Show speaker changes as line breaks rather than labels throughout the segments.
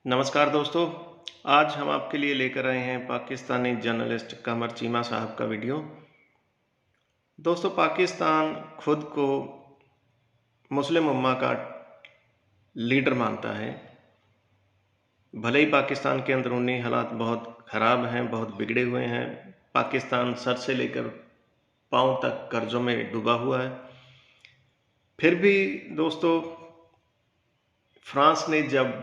नमस्कार दोस्तों। आज हम आपके लिए लेकर आए हैं पाकिस्तानी जर्नलिस्ट कमर चीमा साहब का वीडियो। दोस्तों, पाकिस्तान खुद को मुस्लिम उम्मा का लीडर मानता है। भले ही पाकिस्तान के अंदरूनी हालात बहुत ख़राब हैं, बहुत बिगड़े हुए हैं। पाकिस्तान सर से लेकर पांव तक कर्जों में डूबा हुआ है। फिर भी दोस्तों, फ्रांस ने जब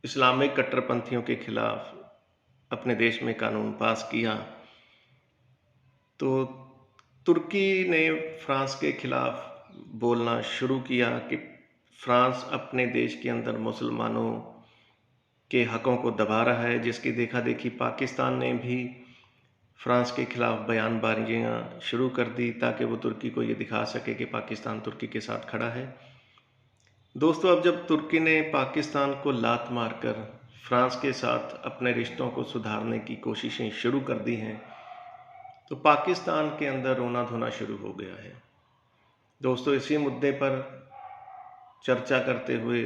इस्लामिक कट्टरपंथियों के खिलाफ अपने देश में कानून पास किया तो तुर्की ने फ्रांस के खिलाफ बोलना शुरू किया कि फ्रांस अपने देश के अंदर मुसलमानों के हकों को दबा रहा है, जिसकी देखा देखी पाकिस्तान ने भी फ्रांस के खिलाफ बयानबाजियां शुरू कर दी ताकि वो तुर्की को ये दिखा सके कि पाकिस्तान तुर्की के साथ खड़ा है। दोस्तों, अब जब तुर्की ने पाकिस्तान को लात मारकर फ्रांस के साथ अपने रिश्तों को सुधारने की कोशिशें शुरू कर दी हैं तो पाकिस्तान के अंदर रोना धोना शुरू हो गया है। दोस्तों, इसी मुद्दे पर चर्चा करते हुए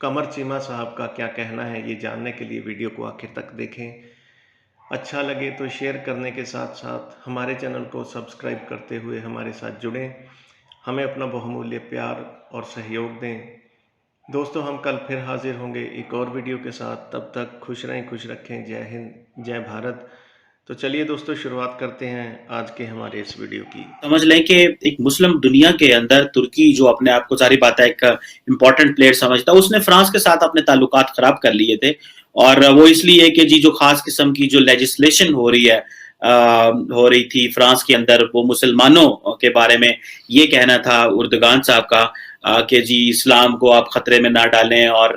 कमर चीमा साहब का क्या कहना है, ये जानने के लिए वीडियो को आखिर तक देखें। अच्छा लगे तो शेयर करने के साथ साथ हमारे चैनल को सब्सक्राइब करते हुए हमारे साथ जुड़ें, हमें अपना बहुमूल्य प्यार और सहयोग दें। दोस्तों, हम कल फिर हाजिर होंगे एक और वीडियो के साथ। तब तक खुश रहें, खुश रखें। जय हिंद, जय भारत। तो चलिए दोस्तों, शुरुआत करते हैं आज के हमारे इस वीडियो की।
समझ लें कि एक मुस्लिम दुनिया के अंदर तुर्की जो अपने आप को सारी बातें एक इम्पोर्टेंट प्लेयर समझता, उसने फ्रांस के साथ अपने ताल्लुकात खराब कर लिए थे। और वो इसलिए कि जी जो खास किस्म की जो लेजिस्लेशन हो रही थी फ्रांस के अंदर, वो मुसलमानों के बारे में ये कहना था उर्दगान साहब का कि जी इस्लाम को आप खतरे में ना डालें और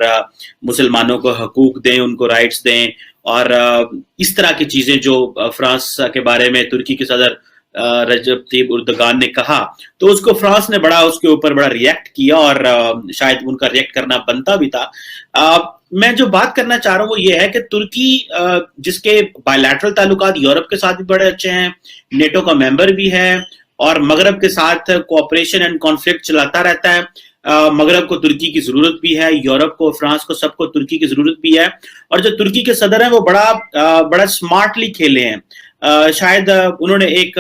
मुसलमानों को हकूक दें, उनको राइट्स दें। और इस तरह की चीजें जो फ्रांस के बारे में तुर्की के सदर रजब तैयब उर्दगान ने कहा, तो उसको फ्रांस ने उसके ऊपर बड़ा रिएक्ट किया और शायद उनका रिएक्ट करना बनता भी था। मैं जो बात करना चाह रहा हूँ वो ये है कि तुर्की जिसके बायलैटरल ताल्लुकात यूरोप के साथ भी बड़े अच्छे हैं, नेटो का मेंबर भी है और मगरब के साथ कोऑपरेशन एंड कॉन्फ्लिक्ट चलाता रहता है। मगरब को तुर्की की जरूरत भी है, यूरोप को, फ्रांस को, सबको तुर्की की जरूरत भी है। और जो तुर्की के सदर हैं वो बड़ा स्मार्टली खेले हैं। शायद उन्होंने एक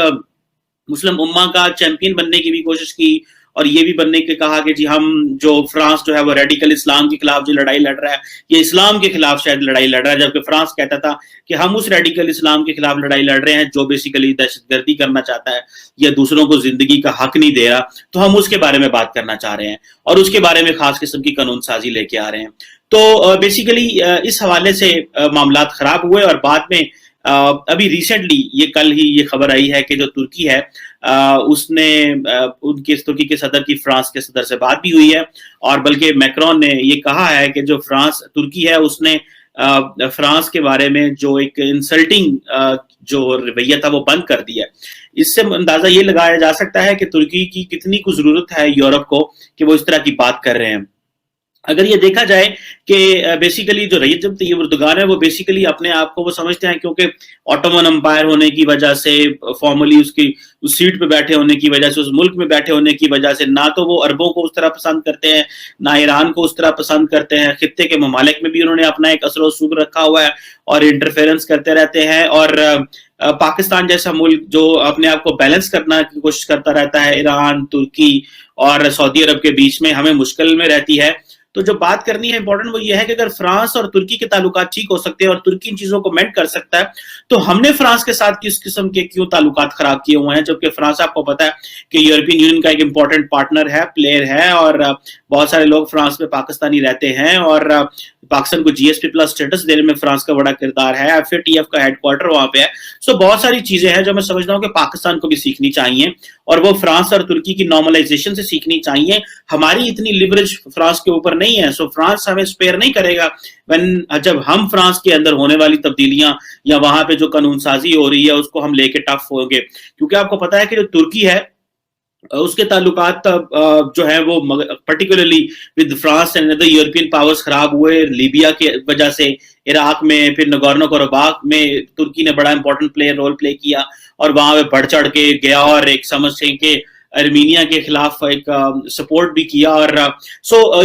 मुस्लिम उम्मा का चैंपियन बनने की भी कोशिश की और ये भी बनने के कहा कि जी हम जो फ्रांस जो है वो रेडिकल इस्लाम के खिलाफ जो लड़ाई लड़ रहा है, ये इस्लाम के खिलाफ शायद लड़ाई लड़ रहा है, जबकि फ्रांस कहता था कि हम उस रेडिकल इस्लाम के खिलाफ लड़ाई लड़ रहे हैं जो बेसिकली दहशतगर्दी करना चाहता है या दूसरों को जिंदगी का हक नहीं दे रहा, तो हम उसके बारे में बात करना चाह रहे हैं और उसके बारे में खास किस्म की कानून साजी लेके आ रहे हैं। तो बेसिकली इस हवाले से मामलात खराब हुए और बाद में अभी रिसेंटली ये कल ही ये खबर आई है कि जो तुर्की है उसने उनके तुर्की के सदर की फ्रांस के सदर से बात भी हुई है और बल्कि मैक्रोन ने ये कहा है कि जो तुर्की है उसने फ्रांस के बारे में जो एक इंसल्टिंग जो रवैया था वो बंद कर दिया है। इससे अंदाजा ये लगाया जा सकता है कि तुर्की की कितनी कुछ जरूरत है यूरोप को कि वो इस तरह की बात कर रहे हैं। अगर ये देखा जाए कि बेसिकली जो रजब तैयब उर्दगान है वो बेसिकली अपने आप को वो समझते हैं, क्योंकि ऑटोमन एम्पायर होने की वजह से, फॉर्मली उसकी उस सीट पे बैठे होने की वजह से, उस मुल्क में बैठे होने की वजह से, ना तो वो अरबों को उस तरह पसंद करते हैं ना ईरान को उस तरह पसंद करते हैं। खित्ते के ममालिक में भी उन्होंने अपना एक असर रसूख रखा हुआ है और इंटरफेरेंस करते रहते हैं। और पाकिस्तान जैसा मुल्क जो अपने आप को बैलेंस करना की कोशिश करता रहता है ईरान, तुर्की और सऊदी अरब के बीच में, हमें मुश्किल में रहती है। तो जो बात करनी है इंपॉर्टेंट वो ये है कि अगर फ्रांस और तुर्की के ताल्लुकात ठीक हो सकते हैं और तुर्की इन चीजों को मेंट कर सकता है, तो हमने फ्रांस के साथ किस किस्म के क्यों ताल्लुकात खराब किए हुए हैं, जबकि फ्रांस आपको पता है कि यूरोपियन यूनियन का एक इंपॉर्टेंट पार्टनर है, प्लेयर है और बहुत सारे लोग फ्रांस में पाकिस्तानी रहते हैं और पाकिस्तान को जीएसपी प्लस स्टेटस देने में फ्रांस का बड़ा किरदार है, एफएटीएफ का हेडक्वार्टर वहां पे है। सो बहुत सारी चीजें हैं जो मैं समझता हूँ कि पाकिस्तान को भी सीखनी चाहिए और वो फ्रांस और तुर्की की नॉर्मलाइजेशन से सीखनी चाहिए। हमारी इतनी लिवरेज फ्रांस के ऊपर नहीं है, सो फ्रांस हमें स्पेयर नहीं करेगा जब हम फ्रांस के अंदर होने वाली तब्दीलियां या वहां पे जो कानून साजी हो रही है उसको हम लेके टफ होंगे। क्योंकि आपको पता है कि जो तुर्की है उसके ताल्लुकात जो है वो particularly with France and other European powers खराब हुए लीबिया की वजह से। इराक में फिर नगोर्नो कराबाख में तुर्की ने बड़ा इंपॉर्टेंट रोल प्ले किया और वहां पे बढ़ चढ़ के गया और एक समझ से कि अर्मीनिया के खिलाफ एक सपोर्ट भी किया। और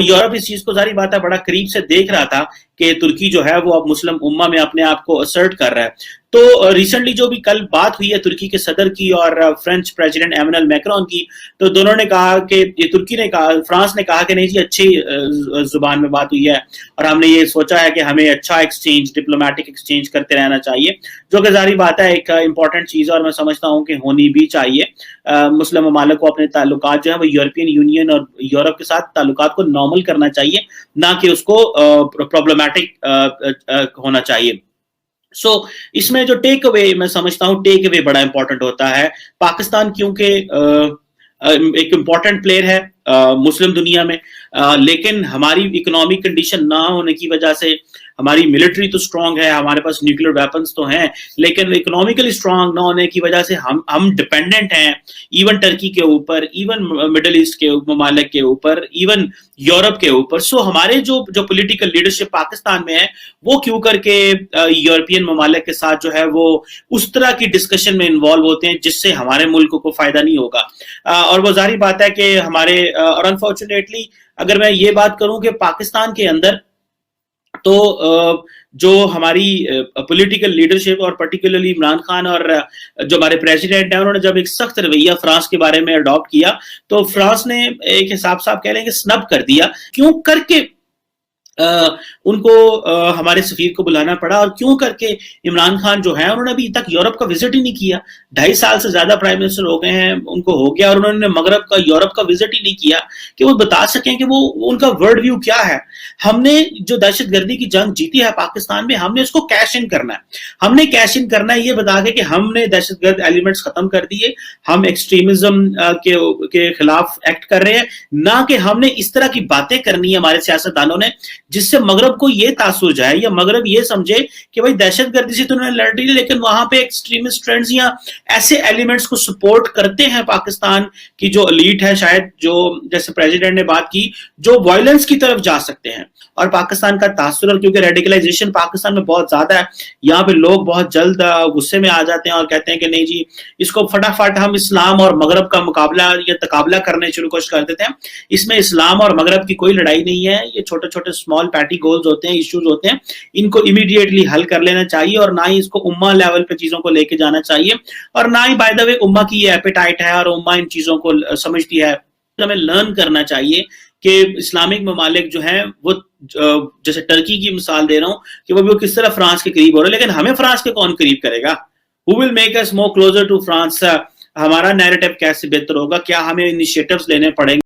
यूरोप इस चीज को जारी बात है बड़ा करीब से देख रहा था कि तुर्की जो है वो अब मुस्लिम उम्मा में अपने आप को असर्ट कर रहा है। तो रिसेंटली जो भी कल बात हुई है तुर्की के सदर की और फ्रेंच प्रेसिडेंट एमैनुअल मैक्रोन की, तो दोनों ने कहा कि ये तुर्की ने कहा, फ्रांस ने कहा कि नहीं जी अच्छी जुबान में बात हुई है और हमने ये सोचा है कि हमें अच्छा एक्सचेंज, डिप्लोमेटिक एक्सचेंज करते रहना चाहिए, जो कि जारी बात है एक इंपॉर्टेंट चीज है और मैं समझता हूँ कि होनी भी चाहिए। मुस्लिम ममालिक को अपने ताल्लुकात जो है वो यूरोपियन यूनियन और यूरोप के साथ ताल्लुकात को नॉर्मल करना चाहिए, ना कि उसको प्रॉब्लमेटिक होना चाहिए। इसमें जो टेक अवे मैं समझता हूं, टेक अवे बड़ा इंपॉर्टेंट होता है। पाकिस्तान क्योंकि एक इंपॉर्टेंट प्लेयर है मुस्लिम दुनिया में, लेकिन हमारी इकोनॉमिक कंडीशन ना होने की वजह से, हमारी मिलिट्री तो स्ट्रांग है, हमारे पास न्यूक्लियर वेपन्स तो हैं, लेकिन इकोनॉमिकली स्ट्रांग ना होने की वजह से हम डिपेंडेंट हैं इवन टर्की के ऊपर, इवन मिडिल ईस्ट के ममालिक के ऊपर, इवन यूरोप के ऊपर। हमारे जो पॉलिटिकल लीडरशिप पाकिस्तान में है वो क्यों करके यूरोपियन ममालिक के साथ जो है वो उस तरह की डिस्कशन में इन्वॉल्व होते हैं जिससे हमारे मुल्क को फायदा नहीं होगा। और वो जारी बात है कि हमारे और अनफॉर्चुनेटली अगर मैं ये बात करूं कि पाकिस्तान के अंदर तो जो हमारी पॉलिटिकल लीडरशिप और पर्टिकुलरली इमरान खान और जो हमारे प्रेसिडेंट हैं उन्होंने जब एक सख्त रवैया फ्रांस के बारे में अडॉप्ट किया तो फ्रांस ने एक हिसाब से आप कह लेंगे स्नब कर दिया। क्यों करके उनको हमारे सफीर को बुलाना पड़ा और क्यों करके इमरान खान जो है उन्होंने अभी तक यूरोप का विजिट ही नहीं किया। 2.5 साल से ज्यादा प्राइम मिनिस्टर हो गए हैं, उनको हो गया और उन्होंने मगरब का यूरोप का विजिट ही नहीं किया कि वो बता सकें कि वो उनका वर्ल्ड व्यू क्या है। हमने जो दहशतगर्दी की जंग जीती है पाकिस्तान में, हमने उसको कैश इन करना है। हमने कैश इन करना है ये बता के कि हमने दहशतगर्द एलिमेंट्स खत्म कर दिए, हम एक्सट्रीमिज्म के खिलाफ एक्ट कर रहे हैं, ना कि हमने इस तरह की बातें करनी है हमारे सियासतदानों ने जिससे मगरब को ये तासुर जाए या मगरब ये समझे कि भाई दहशतगर्दी से तो उन्होंने लड़ रही है लेकिन वहां पे एक्सट्रीमिस्ट ट्रेंड्स या ऐसे एलिमेंट्स को सपोर्ट करते हैं पाकिस्तान की जो एलीट है, शायद जो जैसे प्रेसिडेंट ने बात की, जो वायलेंस की तरफ जा सकते हैं। और पाकिस्तान का तासुर, क्योंकि रेडिकलाइजेशन पाकिस्तान में बहुत ज्यादा है, यहाँ पे लोग बहुत जल्द गुस्से में आ जाते हैं और कहते हैं कि नहीं जी इसको फटाफट हम इस्लाम और मगरब का मुकाबला या तकाबला करने शुरू कोशिश कर देते हैं। इसमें इस्लाम और मगरब की कोई लड़ाई नहीं है, ये छोटे छोटे स्मॉल पैटी गोल्स होते हैं, इश्यूज होते हैं, इनको इमीडिएटली हल कर लेना चाहिए और ना ही इसको उम्मा लेवल पे चीजों को लेके जाना चाहिए और ना ही बाय द वे उम्मा की ये एपेटाइट है और उम्मा इन चीजों को समझती है। हमें लर्न करना चाहिए कि इस्लामिक ममालिक जो हैं वो जैसे टर्की की मिसाल दे रहा हूं कि वो किस तरह फ्रांस के करीब हो रहे हैं, लेकिन हमें फ्रांस के कौन करीब करेगा? Who will make us more closer to France? हमारा नैरेटिव कैसे बेहतर होगा? क्या हमें इनिशिएटिव्स लेने पड़ेंगे?